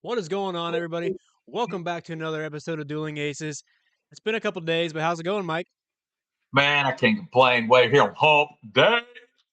What is going on, everybody? Welcome back to another episode of Dueling Aces. It's been a couple days, but how's it going, Mike? Man, I can't complain. Way here on Hump Day.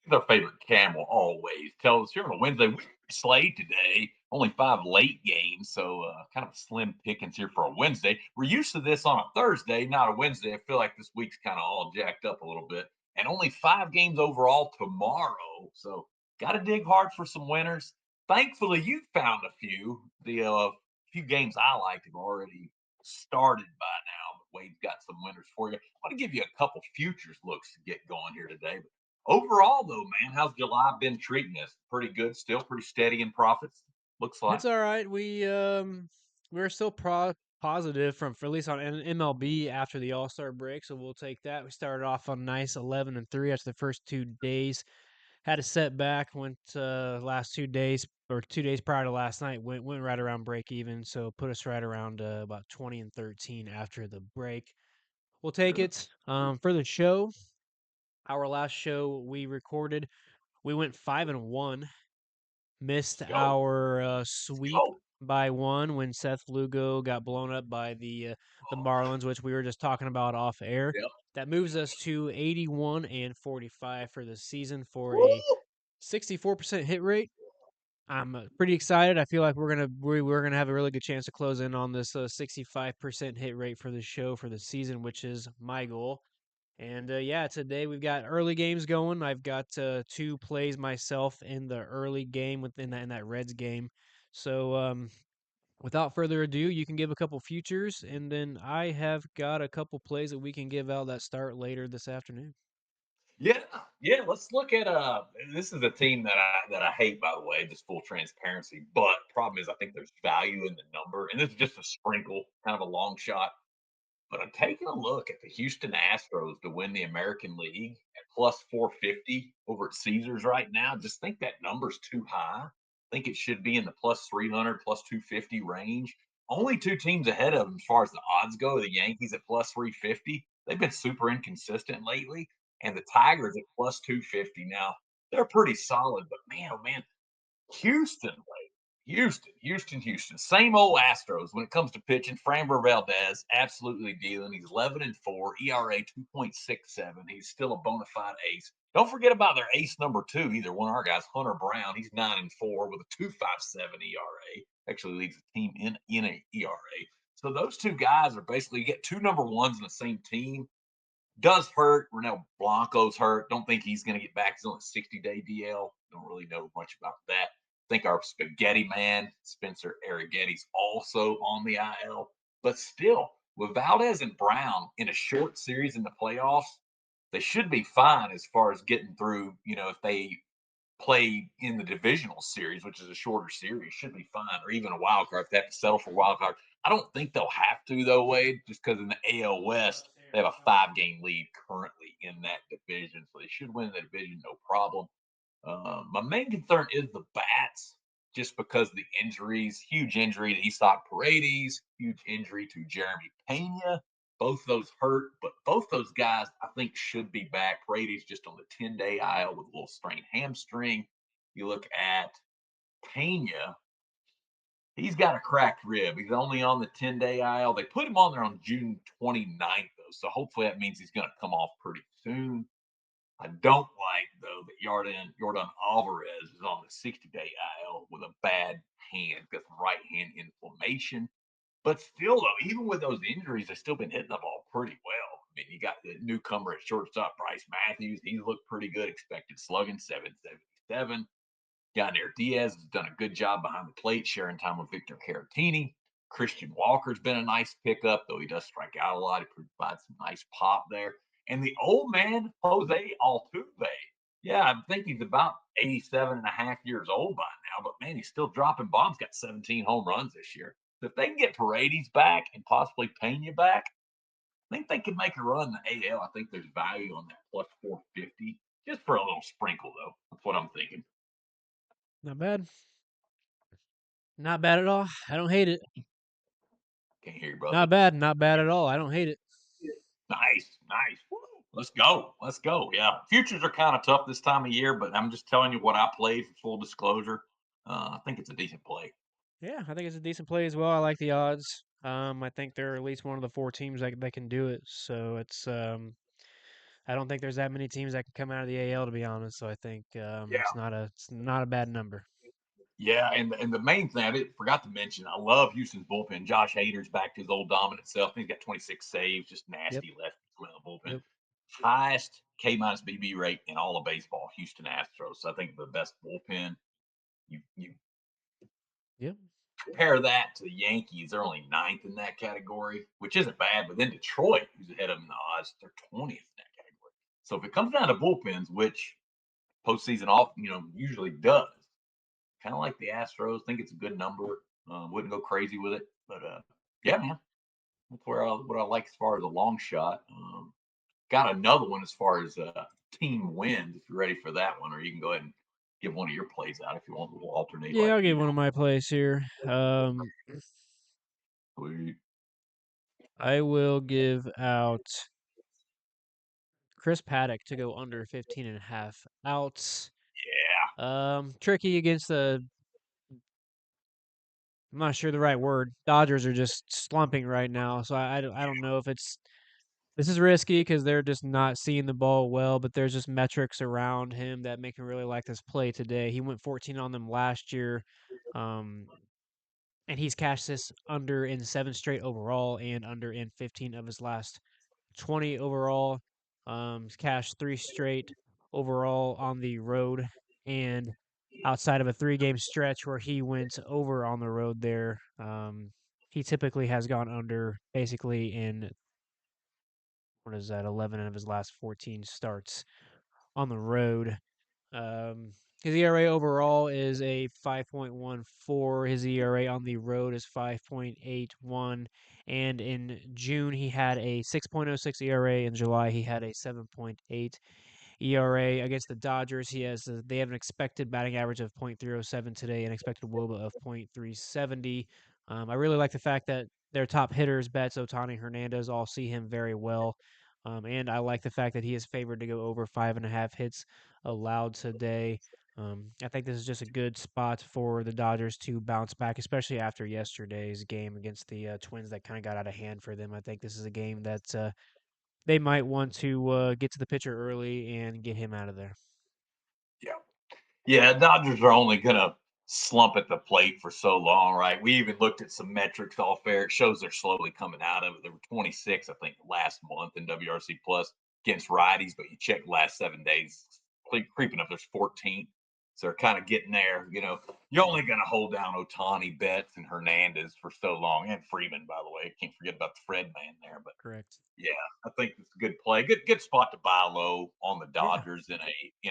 Their favorite camel always tells us here on a Wednesday. We slate today. Only 5 late games, so kind of slim pickings here for a Wednesday. We're used to this on a Thursday, not a Wednesday. I feel like this week's kind of all jacked up a little bit. And only 5 games overall tomorrow. So got to dig hard for some winners. Thankfully, you found a few. The few games I liked have already started by now, but Wade's got some winners for you. I want to give you a couple futures looks to get going here today. But overall, though, man, how's July been treating us? Pretty good, still pretty steady in profits. Looks like. It's all right. We're still positive from for at least on MLB after the All Star break, so we'll take that. We started off on nice 11-3 after the first 2 days. Had a setback. Went last 2 days or 2 days prior to last night. Went right around break even, so put us right around about 20-13 after the break. We'll take Good. it. For the show, our last show we recorded, we went 5-1. Missed Let's go. our Let's sweep go. by one when Seth Lugo got blown up by the Marlins, which we were just talking about off air. Yep. That moves us to 81-45 for the season for a Woo! 64% hit rate. I'm pretty excited. I feel like we're gonna have a really good chance to close in on this 65% hit rate for the show for the season, which is my goal. And yeah, today we've got early games going. I've got two plays myself in the early game within that Reds game. So without further ado, you can give a couple futures, and then I have got a couple plays that we can give out that start later this afternoon. Yeah, yeah. Let's look at this is a team that I hate, by the way, just full transparency. But problem is I think there's value in the number, and this is just a sprinkle, kind of a long shot. But I'm taking a look at the Houston Astros to win the American League at plus 450 over at Caesars right now. Just think that number's too high. I think it should be in the plus 300, plus 250 range. Only two teams ahead of them as far as the odds go, the Yankees at plus 350. They've been super inconsistent lately. And the Tigers at plus 250. Now, they're pretty solid, but man, oh man, Houston, Houston. Same old Astros when it comes to pitching. Framber Valdez absolutely dealing. He's 11-4, ERA 2.67. He's still a bona fide ace. Don't forget about their ace number two, either one of our guys, Hunter Brown. He's 9-4 with a 2.57 ERA. Actually leads the team in a ERA. So those two guys are basically you get two number ones in the same team. Does hurt. Renell Blanco's hurt. Don't think he's going to get back. He's on a 60-day DL. Don't really know much about that. I think our spaghetti man, Spencer Arrigetti's also on the IL. But still, with Valdez and Brown in a short series in the playoffs, they should be fine as far as getting through. If they play in the divisional series, which is a shorter series, should be fine, or even a wild card if they have to settle for a wild card. I don't think they'll have to though, Wade, just because in the AL West they have a 5 game lead currently in that division, so they should win the division no problem. My main concern is the bats, just because the injuries, huge injury to Isak Paredes, huge injury to Jeremy Pena. Both those hurt, but both those guys I think should be back. Paredes just on the 10-day IL with a little sprained hamstring. You look at Pena, he's got a cracked rib. He's only on the 10-day IL. They put him on there on June 29th, though. So hopefully that means he's going to come off pretty soon. I don't like though that Jordan Alvarez is on the 60-day IL with a bad hand, got some right hand inflammation. But still, though, even with those injuries, they've still been hitting the ball pretty well. I mean, you got the newcomer at shortstop, Bryce Matthews. He's looked pretty good. Expected slugging 777. Yadier Diaz has done a good job behind the plate, sharing time with Victor Caratini. Christian Walker's been a nice pickup, though he does strike out a lot. He provides some nice pop there. And the old man, Jose Altuve. Yeah, I think he's about 87 and a half years old by now, but man, he's still dropping bombs. Got 17 home runs this year. So if they can get Paredes back and possibly Pena back, I think they can make a run in the AL. I think there's value on that plus 450, just for a little sprinkle, though. That's what I'm thinking. Not bad. Not bad at all. I don't hate it. Can't hear you, brother. Not bad. Not bad at all. I don't hate it. Nice, nice. Woo. Let's go. Let's go. Yeah. Futures are kind of tough this time of year, but I'm just telling you what I played for full disclosure. I think it's a decent play. Yeah, I think it's a decent play as well. I like the odds. I think they're at least one of the four teams that can do it. So I don't think there's that many teams that can come out of the AL to be honest. So I think Yeah. it's not a bad number. Yeah, and the main thing I forgot to mention, I love Houston's bullpen. Josh Hader's back to his old dominant self. He's got 26 saves, just Yep. nasty left in the bullpen. Yep. Highest K minus BB rate in all of baseball, Houston Astros. So I think the best bullpen. You Yep. compare that to the Yankees, they're only ninth in that category, which isn't bad. But then Detroit, who's ahead of them in the odds, they're 20th in that category. So if it comes down to bullpens, which postseason off, usually does, kind of like the Astros. Think it's a good number. Wouldn't go crazy with it, but yeah, man, that's what I like as far as a long shot. Got another one as far as team wins. If you're ready for that one, or you can go ahead and give one of your plays out if you want. We'll alternate Yeah, like I'll we give do. one of my plays here. Sweet. I will give out Chris Paddock to go under 15 and a half outs. Yeah, Tricky against the I'm not sure the right word. Dodgers are just slumping right now, so I don't know if it's this is risky because they're just not seeing the ball well, but there's just metrics around him that make me really like this play today. He went 14 on them last year, um, and he's cashed this under in 7 straight overall and under in 15 of his last 20 overall. He's cashed 3 straight overall on the road, and outside of a 3 game stretch where he went over on the road there, he typically has gone under basically in what is that, 11 of his last 14 starts on the road. His ERA overall is a 5.14. His ERA on the road is 5.81. And in June, he had a 6.06 ERA. In July, he had a 7.8 ERA against the Dodgers. They have an expected batting average of .307 today, and expected WOBA of .370. I really like the fact that their top hitters, Betts, Otani, Hernandez, all see him very well. And I like the fact that he is favored to go over 5.5 hits allowed today. I think this is just a good spot for the Dodgers to bounce back, especially after yesterday's game against the Twins that kind of got out of hand for them. I think this is a game that they might want to get to the pitcher early and get him out of there. yeah. Yeah, Dodgers are only gonna slump at the plate for so long, right? We even looked at some metrics off air. It shows they're slowly coming out of it. They were 26, I think, last month in WRC plus against righties, but you check the last 7 days, creeping up. There's 14. So they're kind of getting there. You're only going to hold down Otani, Betts, and Hernandez for so long, and Freeman, by the way. Can't forget about the Fred man there. But Correct. yeah, I think it's a good play. Good spot to buy low on the Yeah. Dodgers in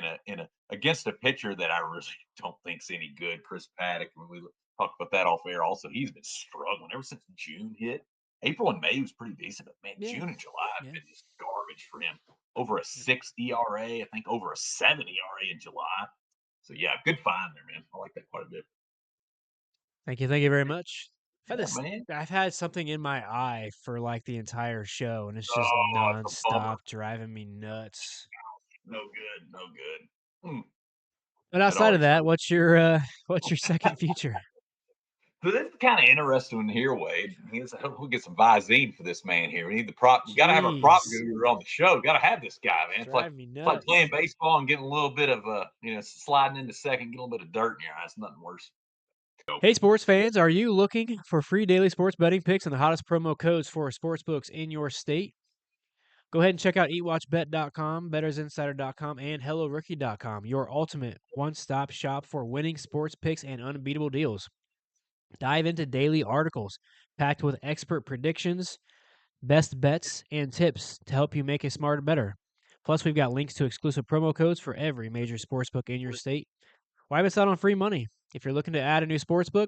a against a pitcher that I really don't think's any good. Chris Paddock. When we talked about that off air, also he's been struggling ever since June hit. April and May was pretty decent, but man, Yeah. June and July have Yeah. been just garbage for him. Over a Yep. 6 ERA, I think over a 7 ERA in July. So yeah, good find there, man. I like that quite a bit. Thank you. Thank you very much. Yeah, man. I've had something in my eye for like the entire show, and it's just Oh, it's a bummer. nonstop driving me nuts. No good. No good. Hmm. But That outside of always that, hurts. what's your second feature? So this is kind of interesting here, Wade. We'll get some Visine for this man here. We need the prop. We got to have our prop Jeez, guru on the show. Got to have this guy, man. driving me It's like playing nuts. baseball and getting a little bit of sliding into second, getting a little bit of dirt in your eyes. Nothing worse. Hey, sports fans, are you looking for free daily sports betting picks and the hottest promo codes for sports books in your state? Go ahead and check out eatwatchbet.com, bettersinsider.com, and hellorookie.com, your ultimate one-stop shop for winning sports picks and unbeatable deals. Dive into daily articles packed with expert predictions, best bets, and tips to help you make a smarter better. Plus, we've got links to exclusive promo codes for every major sportsbook in your state. Why miss out on free money? If you're looking to add a new sportsbook,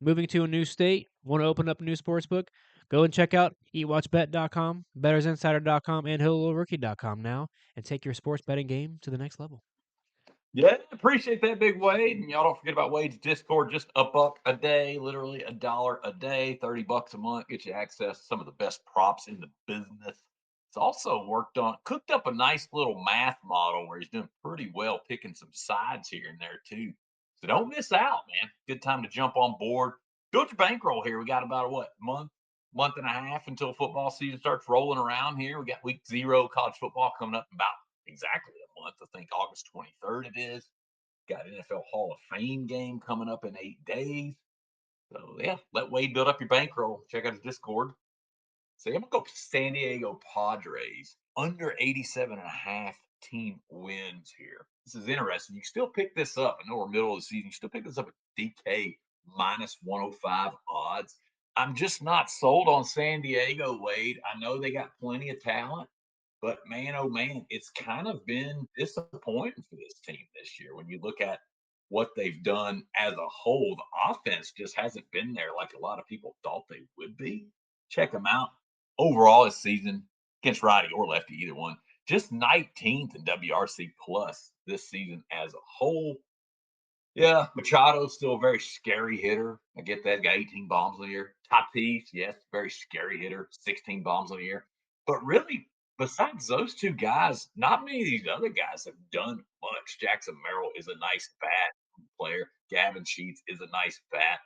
moving to a new state, want to open up a new sportsbook, go and check out eatwatchbet.com, bettersinsider.com, and hellorookie.com now and take your sports betting game to the next level. Yeah, appreciate that, big Wade. And y'all don't forget about Wade's Discord. Just $1 a day, literally $1 a day, $30 a month. Get you access to some of the best props in the business. It's also cooked up a nice little math model where he's doing pretty well picking some sides here and there too. So don't miss out, man. Good time to jump on board. build your bankroll here. We got about a what month and a half until football season starts rolling around here. We got week 0 college football coming up in about exactly a month. I think August 23rd it is. Got an NFL Hall of Fame game coming up in 8 days. So yeah, let Wade build up your bankroll. Check out his Discord. So I'm gonna go San Diego Padres under 87 and a half team wins here. This is interesting. You can still pick this up. I know we're middle of the season. You still pick this up at DK minus 105 odds. I'm just not sold on San Diego, Wade. I know they got plenty of talent, but man, oh man, it's kind of been disappointing for this team this year. When you look at what they've done as a whole, the offense just hasn't been there like a lot of people thought they would be. Check them out. Overall, this season, against righty or lefty, either one, just 19th in WRC plus this season as a whole. Yeah, Machado's still a very scary hitter. I get that. Got 18 bombs in the year. Tatis, yes, very scary hitter, 16 bombs in the year. But really, besides those two guys, not many of these other guys have done much. Jackson Merrill is a nice bat player. Gavin Sheets is a nice bat.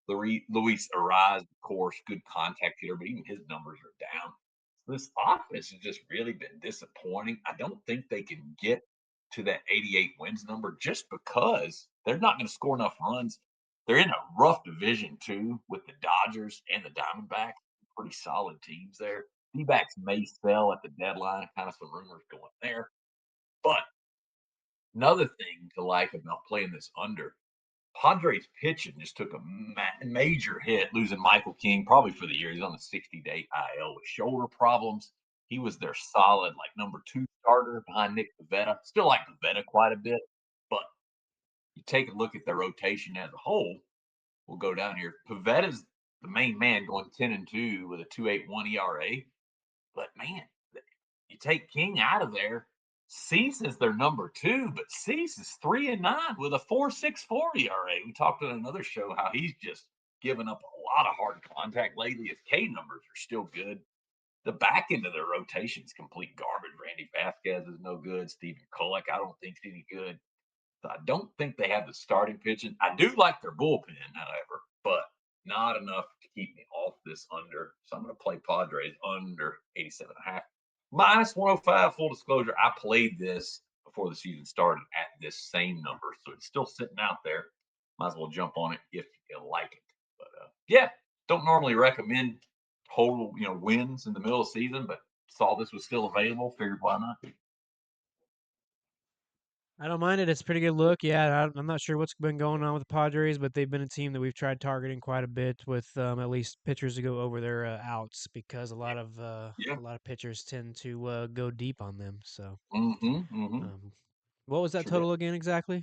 Luis Arise, of course, good contact hitter, but even his numbers are down. This offense has just really been disappointing. I don't think they can get to that 88 wins number just because they're not going to score enough runs. They're in a rough division too with the Dodgers and the Diamondbacks. Pretty solid teams there. D-backs may sell at the deadline. Kind of some rumors going there. But another thing to like about playing this under, Padres pitching just took a major hit, losing Michael King probably for the year. He's on a 60-day IL with shoulder problems. He was their solid, like number 2 starter behind Nick Pivetta. Still like Pivetta quite a bit, but you take a look at their rotation as a whole. We'll go down here. Pavetta's the main man, going 10-2 with a 2.81 ERA. But man, you take King out of there. Cease is their number 2, but Cease is 3-9 with a 4.64 ERA. We talked on another show how he's just given up a lot of hard contact lately. His K numbers are still good. The back end of their rotation is complete garbage. Randy Vasquez is no good. Stephen Kolek, I don't think is any good. So I don't think they have the starting pitching. I do like their bullpen, however, but not enough to keep me off this under. So I'm going to play Padres under 87.5. Minus 105, full disclosure. I played this before the season started at this same number. So it's still sitting out there. Might as well jump on it if you like it. But yeah, don't normally recommend total, wins in the middle of the season, but saw this was still available. Figured why not? I don't mind it. It's a pretty good look. Yeah, I'm not sure what's been going on with the Padres, but they've been a team that we've tried targeting quite a bit with at least pitchers to go over their outs because Yeah. a lot of pitchers tend to go deep on them. So, Mm-hmm. Mm-hmm. um, what was that Sure did. total again exactly?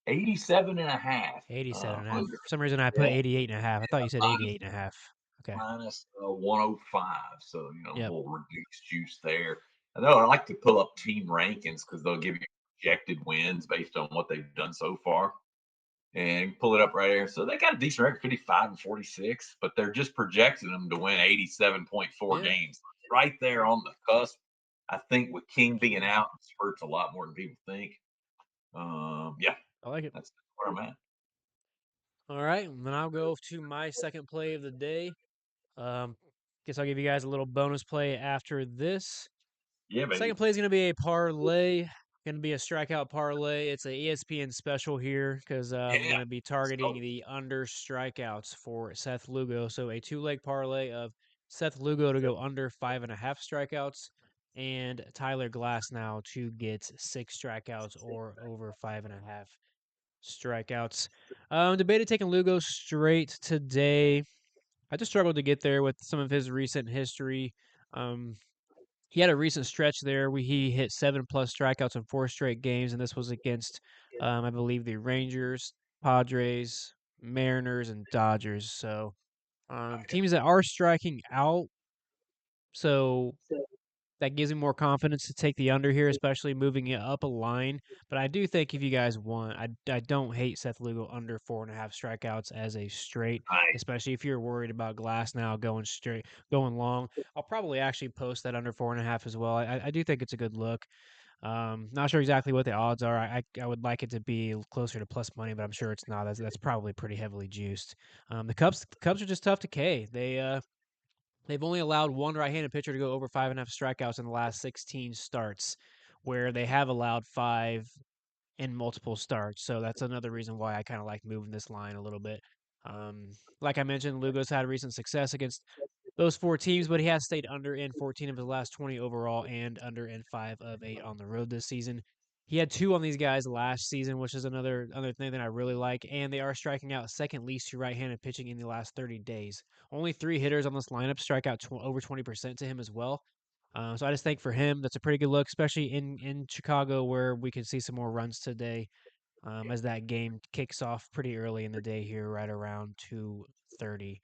87 and a half 87 and a half. under. For some reason, I put Yeah, 88 and a half. I thought you said minus 88 and a half. Okay. minus 105. So, a Yep. little reduced juice there. I know I like to pull up team rankings because they'll give you projected wins based on what they've done so far. And pull it up right here. So they got a decent record, 55-46, but they're just projecting them to win 87.4 Yeah. games. Right there on the cusp. I think with King being out, it hurts a lot more than people think. Yeah, I like it. that's where I'm at. All right. And then I'll go to my second play of the day. Um, guess I'll give you guys a little bonus play after this. Yeah, Second baby. play is going to be a parlay. Going to be a strikeout parlay. It's a ESPN special here because I'm Yeah. going to be Let's targeting go. the under strikeouts for Seth Lugo. So a 2-leg parlay of Seth Lugo to go under 5.5 strikeouts and Tyler Glass now to get 6 strikeouts or over 5.5 strikeouts. Debated taking Lugo straight today. I just struggled to get there with some of his recent history. Um, he had a recent stretch there where he hit 7+ strikeouts in 4 straight games, and this was against, I believe, the Rangers, Padres, Mariners, and Dodgers. So teams that are striking out. So that gives me more confidence to take the under here, especially moving it up a line. But I do think if you guys want, I don't hate Seth Lugo under 4.5 strikeouts as a straight, Nice. especially if you're worried about Glass now going straight, going long. I'll probably actually post that under 4.5 as well. I do think it's a good look. Not sure exactly what the odds are. I would like it to be closer to plus money, but I'm sure it's not. That's probably pretty heavily juiced. The Cubs are just tough to K. They've only allowed one right-handed pitcher to go over 5.5 strikeouts in the last 16 starts, where they have allowed five in multiple starts. So that's another reason why I kind of like moving this line a little bit. Um, like I mentioned, Lugo's had recent success against those four teams, but he has stayed under in 14 of his last 20 overall and under in 5 of 8 on the road this season. He had two on these guys last season, which is another thing that I really like. And they are striking out second least to right-handed pitching in the last 30 days. Only three hitters on this lineup strike out over 20% to him as well. So I just think for him, that's a pretty good look, especially in Chicago where we could see some more runs today as that game kicks off pretty early in the day here, right around 2:30.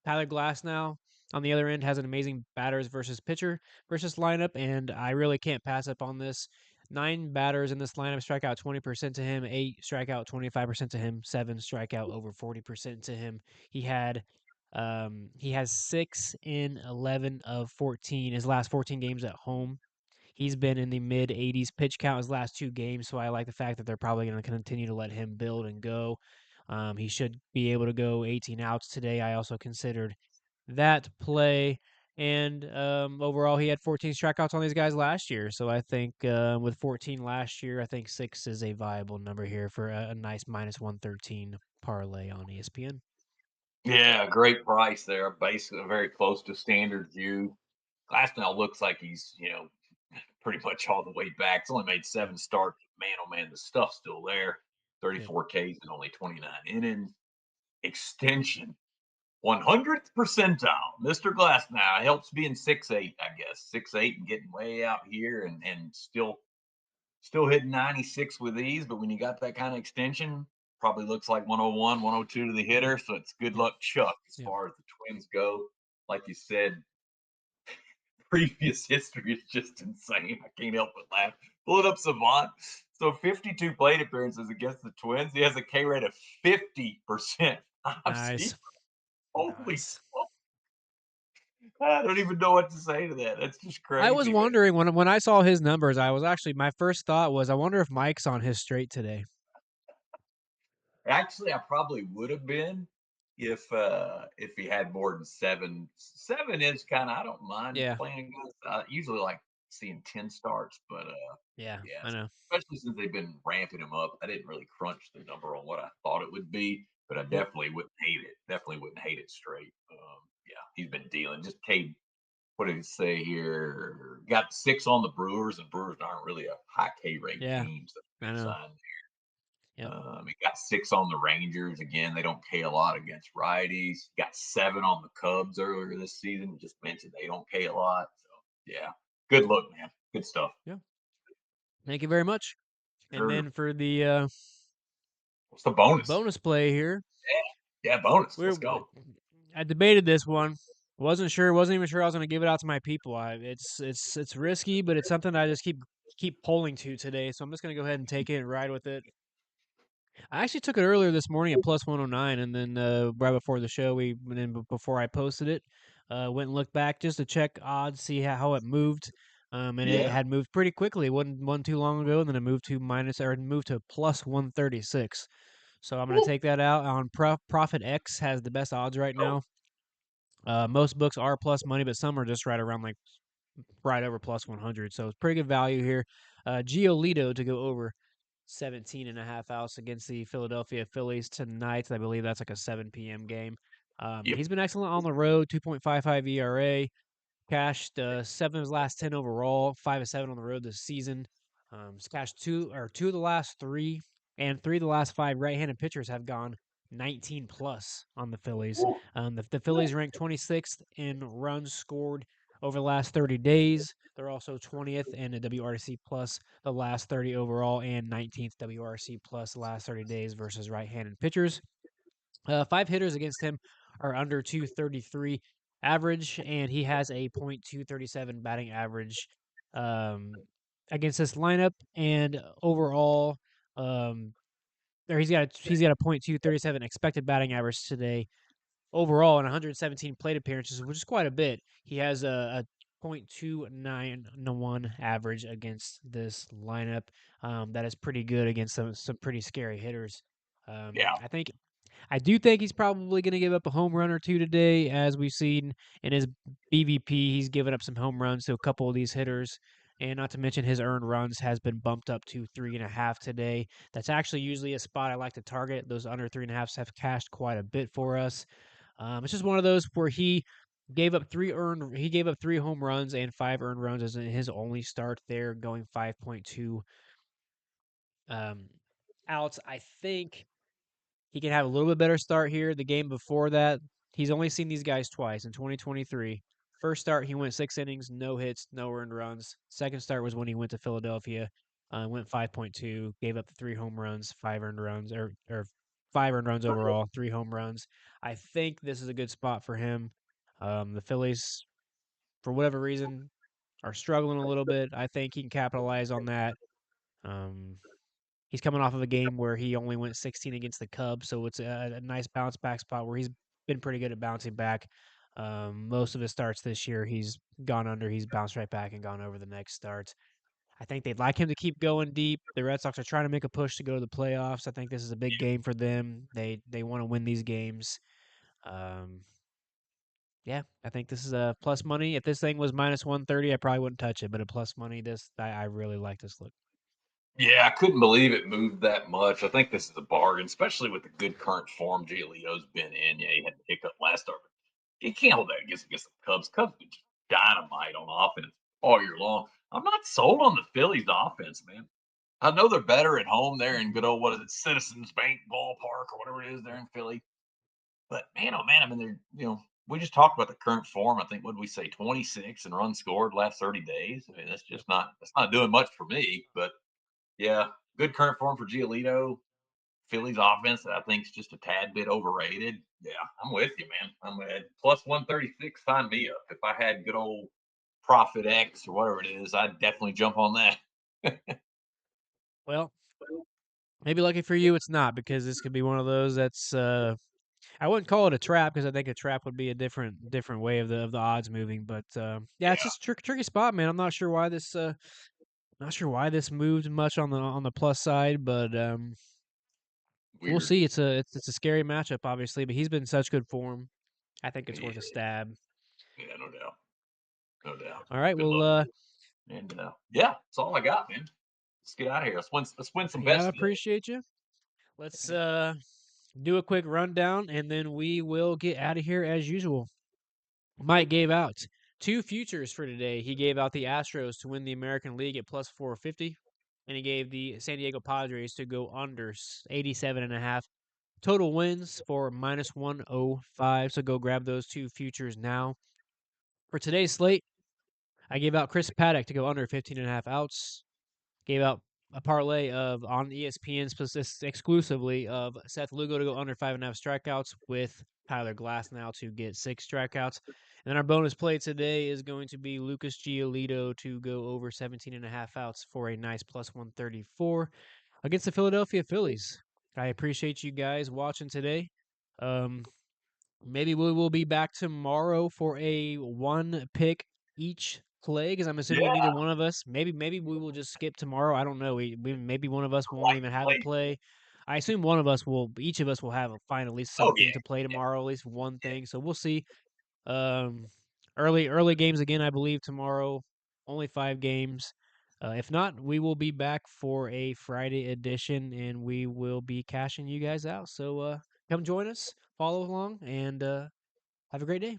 Tyler Glass now on the other end has an amazing batters versus pitcher versus lineup, and I really can't pass up on this. 9 batters in this lineup strike out 20% to him, 8 strikeout 25% to him, 7 strikeout over 40% to him. He has 6 in 11 of 14 his last 14 games at home. He's been in the mid 80s pitch count his last two games, so I like the fact that they're probably going to continue to let him build and go. He should be able to go 18 outs today. I also considered that play. And overall, he had 14 strikeouts on these guys last year. So I think with 14 last year, I think 6 is a viable number here for a nice minus 113 parlay on ESPN. Yeah, great price there. Basically, very close to standard view. Glass now looks like he's, pretty much all the way back. It's only made 7 starts. Man, oh man, the stuff's still there. Yep. 34 Ks in only 29 innings. Extension, 100th percentile. Mr. Glass now helps being 6'8", I guess. 6'8" and getting way out here and still hitting 96 with ease. But when you got that kind of extension, probably looks like 101, 102 to the Mm, hitter. So it's good yep. luck, Chuck, as Yep. far as the Twins go. Like you said, previous history is just insane. I can't help but laugh. Pull it up, Savant. So 52 plate appearances against the Twins. He has a K rate of 50%. I've seen. Nice. Holy Nice. smoke. I don't even know what to say to that. That's just I was crazy, man. wondering when I saw his numbers, I was actually my first thought was I wonder if Mike's on his straight today. Actually, I probably would have been if he had more than 7. 7 is kind of I don't mind Yeah. playing against. I usually like seeing 10 starts, but Yeah, yeah, I know. especially since they've been ramping him up. I didn't really crunch the number on what I thought it would be, but I Yep. definitely wouldn't hate it. Definitely wouldn't hate it straight. Yeah, he's been dealing. Just Cade, what did he say here? Got 6 on the Brewers, and Brewers aren't really a high K rate Yeah, team, so I good know. sign. Yep. He got 6 on the Rangers. Again, they don't K a lot against righties. Got 7 on the Cubs earlier this season. Just mentioned they don't K a lot. So yeah, good look, man. Good stuff. Yeah. Thank you very much. And Sure. then for the What's the bonus? bonus play here, Yeah, bonus. we're Let's go. I debated this one. Wasn't even sure I was going to give it out to my people. It's risky, but it's something I just keep pulling to today. So I'm just going to go ahead and take it and ride with it. I actually took it earlier this morning at plus 109, and then right before the show, before I posted it, went and looked back just to check odds, see how it moved. And it Yeah. had moved pretty quickly. It wasn't too long ago, and then it moved to plus 136. So I'm gonna Woo. take that out on Profit X has the best odds right Go. now. Most books are plus money, but some are just right around like right over plus 100. So it's pretty good value here. Giolito to go over 17.5 outs against the Philadelphia Phillies tonight. I believe that's like a 7 p.m. game. Yep. He's been excellent on the road, 2.55 ERA, cashed 7 of his last 10 overall, 5 of 7 on the road this season. He's cashed two of the last three, and 3 of the last 5 right-handed pitchers have gone 19 plus on the Phillies. Woo. The Woo. Phillies ranked 26th in runs scored over the last 30 days. They're also 20th in a WRC plus the last 30 overall and 19th WRC plus the last 30 days versus right-handed pitchers. 5 hitters against him are under 233 average, and he has a .237 batting average um, against this lineup. And overall, um, or he's got a .237 expected batting average today overall in 117 plate appearances, which is quite a bit. He has a .291 average against this lineup. That is pretty good against some pretty scary hitters. Yeah. I do think he's probably going to give up a home run or two today, as we've seen in his BVP. He's given up some home runs to a couple of these hitters, and not to mention his earned runs has been bumped up to 3.5 today. That's actually usually a spot I like to target. Those under 3.5s have cashed quite a bit for us. It's just one of those where he gave up 3 home runs and 5 earned runs as in his only start there, going 5.2 um, outs. I think he can have a little bit better start here. The game before that, he's only seen these guys twice in 2023. First start, he went 6 innings, no hits, no earned runs. Second start was when he went to Philadelphia, went 5.2, gave up the 3 home runs, 5 earned runs, or 5 earned runs overall, 3 home runs. I think this is a good spot for him. The Phillies, for whatever reason, are struggling a little bit. I think he can capitalize on that. Um, He's coming off of a game where he only went 16 against the Cubs, so it's a nice bounce back spot where he's been pretty good at bouncing back. Most of his starts this year, he's gone under, he's bounced right back and gone over the next start. I think they'd like him to keep going deep. The Red Sox are trying to make a push to go to the playoffs. I think this is a big game for them. They want to win these games. Um, yeah, I think this is a plus money. If this thing was minus 130, I probably wouldn't touch it. But at plus money, I really like this look. Yeah, I couldn't believe it moved that much. I think this is a bargain, especially with the good current form Giolito's been in. Yeah, he had the hiccup last start, but you can't hold that against the Cubs. Cubs are just dynamite on offense all year long. I'm not sold on the Phillies offense, man. I know they're better at home there in good old what is it, Citizens Bank Ballpark or whatever it is there in Philly. But man, oh man, I mean, they're we just talked about the current form. I think what did we say, 26 and runs scored last 30 days. I mean, that's not doing much for me. But yeah, good current form for Giolito. Philly's offense, I think, is just a tad bit overrated. Yeah, I'm with you, man. I'm at plus 136. Sign me up. If I had good old Profit X or whatever it is, I'd definitely jump on that. Well, maybe lucky for you, it's not because this could be one of those that's I wouldn't call it a trap because I think a trap would be a different way of the odds moving. But yeah, it's Yeah, just a tricky spot, man. I'm not sure why this moved much on the plus side, but we'll weird. see. It's a scary matchup, obviously, but he's been in such good form. I think it's Yeah, worth a stab. yeah, no doubt. No doubt. All right, Good well, luck. And yeah, that's all I got, man. Let's get out of here. Let's win some yeah, I bets today. appreciate you. Let's do a quick rundown, and then we will get out of here as usual. Mike gave out 2 futures for today. He gave out the Astros to win the American League at plus 450, and he gave the San Diego Padres to go under 87.5. Total wins for minus 105. So go grab those 2 futures now. For today's slate, I gave out Chris Paddock to go under 15.5 outs. Gave out a parlay of on ESPN exclusively of Seth Lugo to go under 5.5 strikeouts with Tyler Glass now to get 6 strikeouts. And then our bonus play today is going to be Lucas Giolito to go over 17.5 outs for a nice plus 134 against the Philadelphia Phillies. I appreciate you guys watching today. Um, Maybe we will be back tomorrow for a one pick each play because I'm assuming Yeah, neither one of us. Maybe we will just skip tomorrow. I don't know. Maybe one of us I won't like even the have a play. play. I assume one of us will. Each of us will have find at least Oh something yeah, to play yeah, tomorrow. At least one yeah. thing. So we'll see. Um, early games again. I believe tomorrow. Only 5 games. If not, we will be back for a Friday edition, and we will be cashing you guys out. So come join us, follow along, and have a great day.